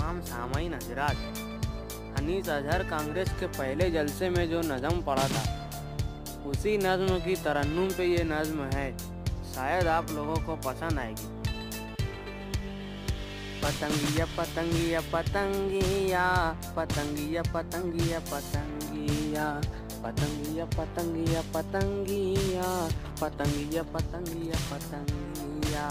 तमाम सामाईन हजरात, अनीस अजहर कांग्रेस के पहले जलसे में जो नज़म पढ़ा था, उसी नज़्म की तरन्नुम पे ये नज़्म है। शायद आप लोगों को पसंद आएगी। पतंगिया पतंगिया पतंगिया, पतंगिया पतंगिया पतंगिया, पतंगिया पतंगिया पतंगिया, पतंगिया पतंगिया पतंगिया।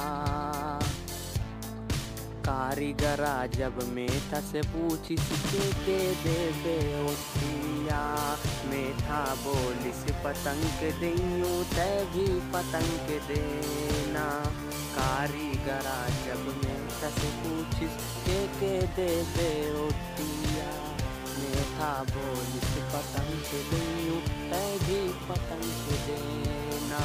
कारीगरा जब मेथा से पूछी के दे ओटिया, मेथा बोलिस पतंग के देयूं तै भी पतंग के देना। कारीगरा जब मेथा से पूछिस के दे ओटिया, मेथा बोलिस पतंग के देयूं तै भी पतंग के देना।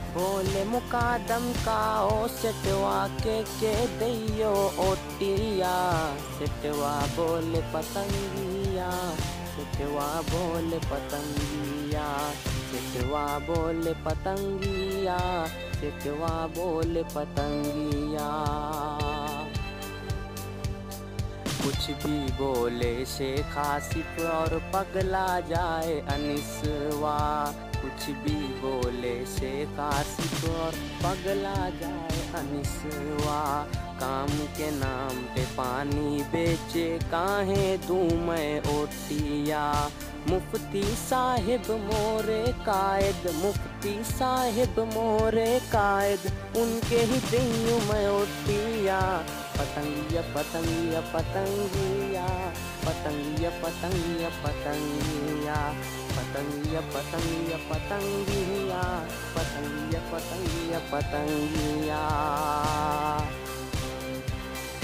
बोले मुकादम का ओ सेटवा के दैयो ओटिया, सेटवा बोले पतंगिया, सेटवा बोले पतंगिया, सेटवा बोले पतंगिया, सेटवा बोले पतंगिया। कुछ भी बोले शेख आसिफ और पगला जाए अनिसवा, कुछ भी बोले शेख आसिफ और पगला जाए अनिसवा। काम के नाम पे पानी बेचे काहे दूं मैं ओटिया, मुफ्ती साहिब मोरे कायद, मुफ्ती साहिब मोरे कायद, उनके ही देयूं मैं ओटिया। पतंगिया पतंगिया पतंगिया, पतंगिया पतंगिया पतंगिया, पतंगिया पतंगिया पतंगिया, पतंगिया पतंगिया पतंगिया।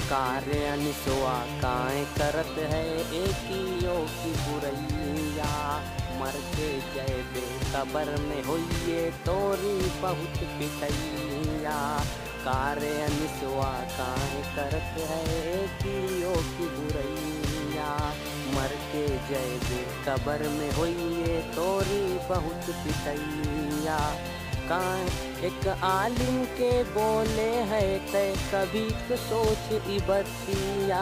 कार्य अनिसवा काए करत है एकियो की बुरैया, मर के जय बे कबर में होइए तोरी बहुत पिटैया। कार्य अनिसवा काहे करत है एकियो की बुरैया, मर के जय बे कबर में होइए तोरी बहुत पिटैया। एक आलिम के बोले है तय कभी तो सोच इबतिया,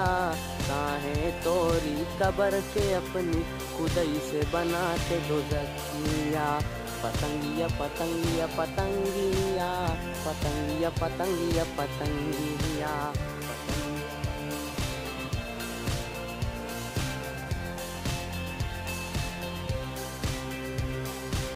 काहे तोरी कबर के अपनी खुदाई से बनाते दोजखिया। पतंगिया पतंगिया पतंगिया, पतंगिया पतंगिया पतंगिया,